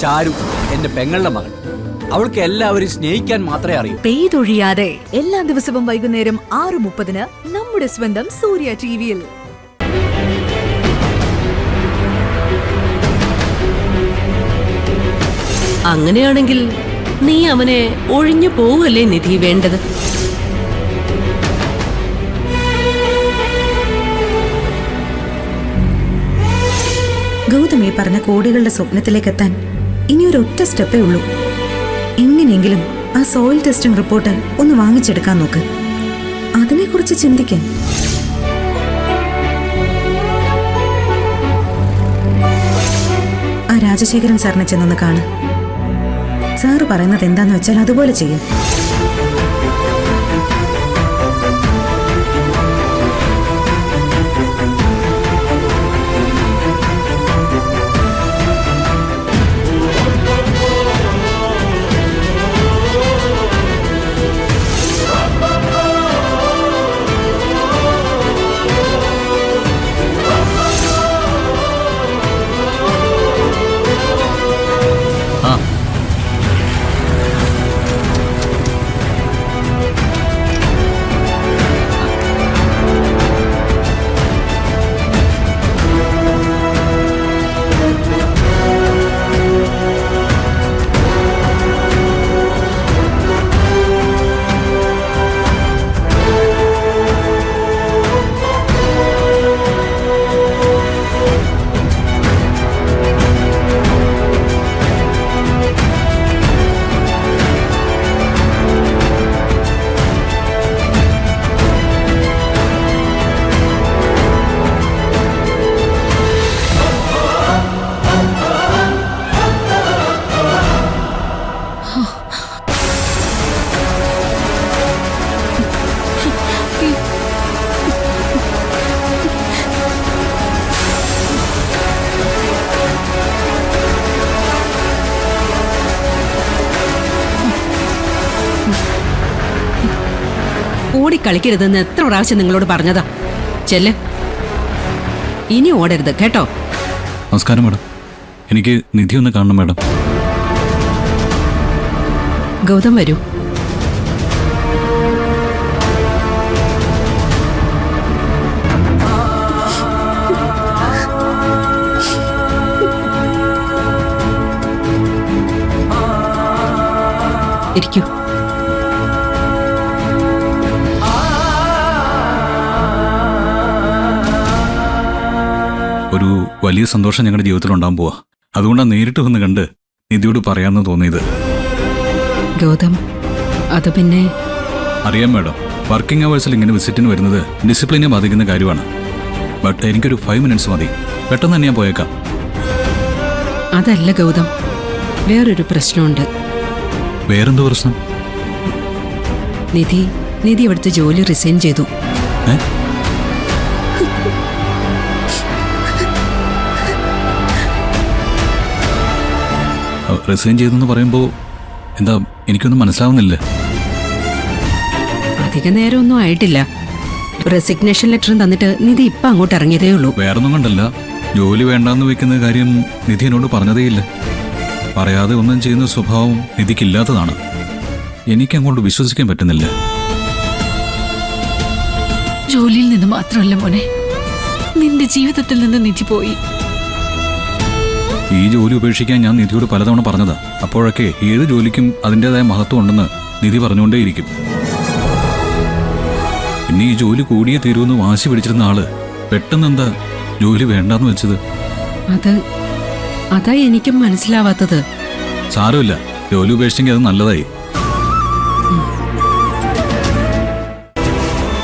ചാരു എന്റെ പെങ്ങളുടെ മകൾ. അവൾക്ക് എല്ലാവരും സ്നേഹിക്കാൻ മാത്രമേ അറിയൂ. പെയ്തൊഴിയാതെ എല്ലാ ദിവസവും വൈകുന്നേരം 6:30 നമ്മുടെ സ്വന്തം സൂര്യ ടിവിയിൽ. അങ്ങനെയാണെങ്കിൽ നീ അവനെ ഒഴിഞ്ഞു പോവല്ലേ നിധി വേണ്ടത്? ഗൗതമി പറഞ്ഞ കോടികളുടെ സ്വപ്നത്തിലേക്ക് എത്താൻ ഇനിയൊരു ഒറ്റ സ്റ്റെപ്പേ ഉള്ളൂ. എങ്ങനെയെങ്കിലും ആ സോയിൽ ടെസ്റ്റിംഗ് റിപ്പോർട്ട് ഒന്ന് വാങ്ങിച്ചെടുക്കാൻ നോക്ക്. അതിനെക്കുറിച്ച് ചിന്തിക്കാൻ. ആ രാജശേഖരൻ സാറിനെ ചെന്നൊന്ന് കാണും. സാറ് പറയുന്നത് എന്താന്ന് വെച്ചാൽ അതുപോലെ ചെയ്യും. ഓടിക്കളിക്കരുതെന്ന് എത്ര പ്രാവശ്യം നിങ്ങളോട് പറഞ്ഞതാ? ചെല്ല്, ഇനി ഓടരുത് കേട്ടോ. നമസ്കാരം മാഡം, എനിക്ക് നിധി ഒന്ന് കാണണം മാഡം. ഗൗതം വരൂ. ഇരിക്കൂ. ഒരു വലിയ സന്തോഷം ഞങ്ങളുടെ ജീവിതത്തിൽ ഉണ്ടാകാൻ പോവാ. അതുകൊണ്ടാണ് നേരിട്ട് വന്ന് കണ്ട് നിധിയോട് പറയാമെന്ന് തോന്നിയത്. ഗൗതം, അത് പിന്നെ അറിയാം മാഡം, വർക്കിംഗ് അവേഴ്സിൽ ഇങ്ങനെ വിസിറ്റിന് വരുന്നത് ഡിസിപ്ലിനെ ബാധിക്കുന്ന കാര്യമാണ്. ബട്ട് എനിക്കൊരു 5 മിനിറ്റ്സ് മതി, പെട്ടെന്ന് തന്നെ ഞാൻ പോയേക്കാം. അതല്ല ഗൗതം, വേറൊരു പ്രശ്നമുണ്ട്. വേറെന്തോ പ്രശ്നം? നിധി ഇവിടുത്തെ ജോലി റിസൈൻ ചെയ്തു. റിസൈൻ ചെയ്തെന്ന് പറയുമ്പോൾ എന്താ, എനിക്കൊന്നും മനസ്സിലാവുന്നില്ല. അധിക നേരമൊന്നും ആയിട്ടില്ല. റെസിഗ്നേഷൻ ലെറ്ററും തന്നിട്ട് നിധി ഇപ്പം അങ്ങോട്ട് ഇറങ്ങിയതേ ഉള്ളൂ. വേറൊന്നും കണ്ടല്ല, ജോലി വേണ്ടാന്ന് വെക്കുന്ന കാര്യം നിധി എന്നോട് പറഞ്ഞതേയില്ല. പറയാതെ ഒന്നും ചെയ്യുന്ന സ്വഭാവം നിധിക്കില്ലാത്തതാണ്. എനിക്കങ്ങോട്ട് വിശ്വസിക്കാൻ പറ്റുന്നില്ല. ജോലിയിൽ നിന്ന് മാത്രമല്ല മോനെ, നിന്റെ ജീവിതത്തിൽ നിന്ന് നിധി പോയി. ഈ ജോലി ഉപേക്ഷിക്കാൻ ഞാൻ നിധിയോട് പലതവണ പറഞ്ഞതാ. അപ്പോഴൊക്കെ ഏത് ജോലിക്കും അതിൻ്റെതായ മഹത്വം ഉണ്ടെന്ന് നിധി പറഞ്ഞുകൊണ്ടേയിരിക്കും. പിന്നെ ഈ ജോലി കൂടിയേ തീരുമെന്ന് വാശി പിടിച്ചിരുന്ന ആള് പെട്ടെന്ന് എന്താ ജോലി വേണ്ടാന്ന് വെച്ചത്? അതാ എനിക്കും മനസ്സിലാവാത്തത്. സാരമില്ല, ജോലി ഉപേക്ഷിച്ചെങ്കിൽ അത് നല്ലതായി.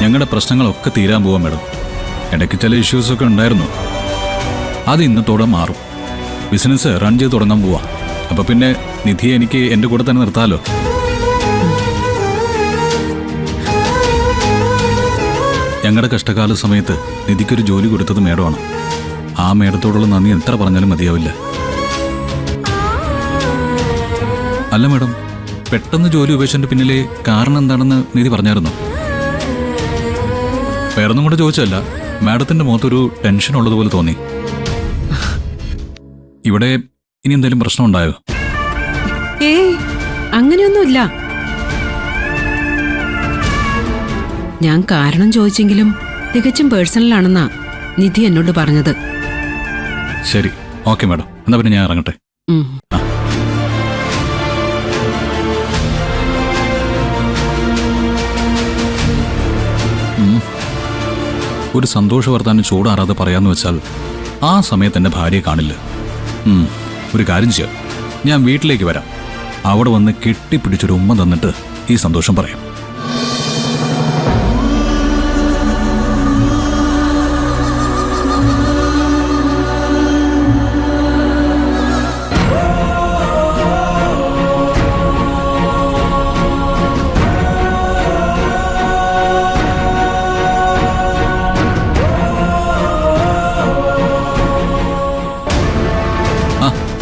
ഞങ്ങളുടെ പ്രശ്നങ്ങളൊക്കെ തീരാൻ പോവാം മാഡം. ഇടയ്ക്ക് ചില ഇഷ്യൂസൊക്കെ ഉണ്ടായിരുന്നു, അത് ഇന്നത്തോടെ മാറും. ബിസിനസ് റൺ ചെയ്ത് തുടങ്ങാൻ പോവാ. അപ്പൊ പിന്നെ നിധിയെ എനിക്ക് എന്റെ കൂടെ തന്നെ നിർത്താലോ. ഞങ്ങളുടെ കഷ്ടകാല സമയത്ത് നിധിക്കൊരു ജോലി കൊടുത്തത് മേഡമാണ്. ആ മേഡത്തോടുള്ള നന്ദി എത്ര പറഞ്ഞാലും മതിയാവില്ല. അല്ല മാഡം, പെട്ടെന്ന് ജോലി ഉപേക്ഷിച്ചതിന്റെ പിന്നിലെ കാരണം എന്താണെന്ന് നിധി പറഞ്ഞായിരുന്നു? വേറൊന്നും കൂടെ ചോദിച്ചല്ല, മാഡത്തിന്റെ മുഖത്തൊരു ടെൻഷൻ ഉള്ളതുപോലെ തോന്നി. ഇവിടെ ഇനി എന്തെങ്കിലും പ്രശ്നം ഉണ്ടായോ? ഏയ് അങ്ങനെയൊന്നുമില്ല. ഞാൻ കാരണം ചോദിച്ചെങ്കിലും തികച്ചും പേഴ്സണലാണെന്നാ നിധി എന്നോട് പറഞ്ഞത്. ശരി, ഓക്കെ മാഡം. എന്നാ പിന്നെ ഞാൻ ഇറങ്ങട്ടെ. ഉം. ഒരു സന്തോഷ വർത്താനം ചൂടാറാതെ പറയാന്ന് വെച്ചാൽ ആ സമയത്ത് എൻ്റെ ഭാര്യയെ കാണില്ല. ഒരു കാര്യം ചെയ്യാം, ഞാൻ വീട്ടിലേക്ക് വരാം. അവിടെ വന്ന് കെട്ടിപ്പിടിച്ചൊരു ഉമ്മ തന്നിട്ട് ഈ സന്തോഷം പറയാം.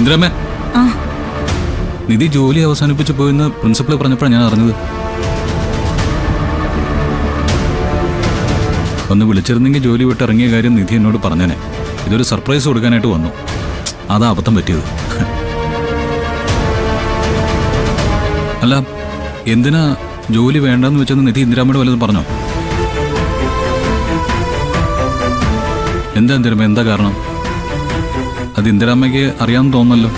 ഇന്ദിരാമ്മേ, നിധി ജോലി അവസാനിപ്പിച്ചു പോയെന്ന് പ്രിൻസിപ്പൾ പറഞ്ഞപ്പോഴാണ് ഞാൻ അറിഞ്ഞത്. ഒന്ന് വിളിച്ചിരുന്നെങ്കിൽ ജോലി വിട്ട് ഇറങ്ങിയ കാര്യം നിധി എന്നോട് പറഞ്ഞേനെ. ഇതൊരു സർപ്രൈസ് കൊടുക്കാനായിട്ട് വന്നു. അതാ അബദ്ധം പറ്റിയത്. അല്ല, എന്തിനാ ജോലി വേണ്ടെന്ന് വെച്ചെന്ന് നിധി ഇന്ദിരാമ്മയോട് വല്ലതും പറഞ്ഞോ? എന്താ ഇന്ദിരാമ്മ, എന്താ കാരണം? അത് ഇന്ദിരാമ്മയ്ക്ക് അറിയാമെന്ന് തോന്നുന്നല്ലോ.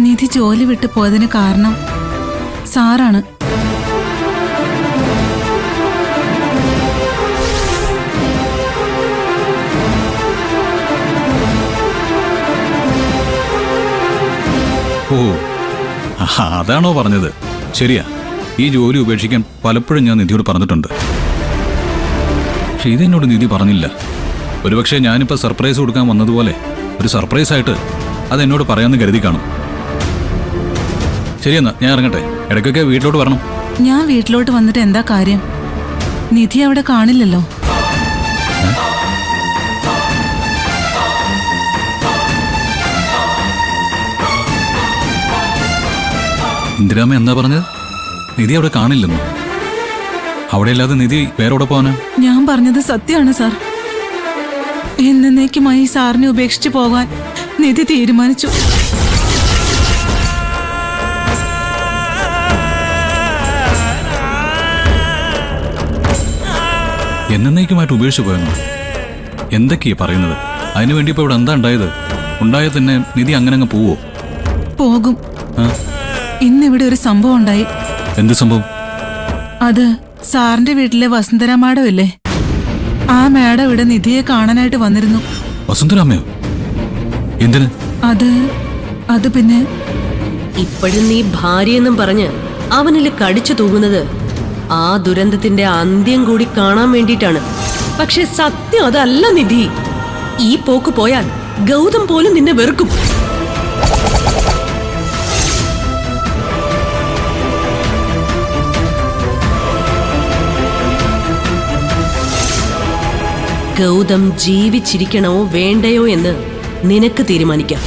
നിധി ജോലി വിട്ട് പോയതിന് കാരണം സാറാണ്. ഓ, അതാണോ പറഞ്ഞത്? ശരിയാ, ഈ ജോലി ഉപേക്ഷിക്കാൻ പലപ്പോഴും ഞാൻ നിധിയോട് പറഞ്ഞിട്ടുണ്ട്. പക്ഷെ ഇതെന്നോട് നിധി പറഞ്ഞില്ല. ഒരുപക്ഷെ ഞാനിപ്പോൾ സർപ്രൈസ് കൊടുക്കാൻ വന്നതുപോലെ ഒരു സർപ്രൈസ് ആയിട്ട് അതെന്നോട് പറയാമെന്ന് കരുതി കാണും. ശരിയെന്നാ ഞാൻ ഇറങ്ങട്ടെ. ഇടയ്ക്കൊക്കെ വീട്ടിലോട്ട് വരണം. ഞാൻ വീട്ടിലോട്ട് വന്നിട്ട് എന്താ കാര്യം? നിധി അവിടെ കാണില്ലല്ലോ. ഇന്ദിരാമ്മ എന്താ പറഞ്ഞത്? നിധി അവിടെ കാണില്ലെന്നോ? അവിടെ അല്ലാതെ നിധി വേറെ എവിടെ പോകാനാ? ഞാൻ പറഞ്ഞത് സത്യമാണ് സാർ. എന്നേക്കുമായി സാറിനെ ഉപേക്ഷിച്ച് പോകാൻ നിധി തീരുമാനിച്ചു. എന്നേക്കുമായിട്ട് ഉപേക്ഷിച്ച് പോയെന്നോ? എന്തൊക്കെയാ പറയുന്നത്? അതിനുവേണ്ടി ഇപ്പൊ ഇവിടെ എന്താ ഉണ്ടായത്? ഉണ്ടായ തന്നെ നിധി അങ്ങനെ അങ്ങ് പോവോ? പോകും. ഇന്നിവിടെ ഒരു സംഭവം ഉണ്ടായി. എന്ത് സംഭവം? അത് സാറിന്റെ വീട്ടിലെ വസുന്ധര മാഡം ഇല്ലേ, ആ മാഡം ഇവിടെ നിധിയെ കാണാനായിട്ട് വന്നിരുന്നു. വസുന്ധരാമ്മയോ? എന്തിന്? അത് പിന്നെ ഇപ്പോഴും നീ ഭാര്യയെന്നും പറഞ്ഞ് അവനിൽ കടിച്ചു തൂങ്ങുന്നത് ആ ദുരന്തത്തിന്റെ അന്ത്യം കൂടി കാണാൻ വേണ്ടിയിട്ടാണ്. പക്ഷെ സത്യം അതല്ല നിധി. ഈ പോക്ക് പോയാൽ ഗൗതം പോലും നിന്നെ വെറുക്കും. ഗൗതം ജീവിച്ചിരിക്കണോ വേണ്ടയോ എന്ന് നിനക്ക് തീരുമാനിക്കാം.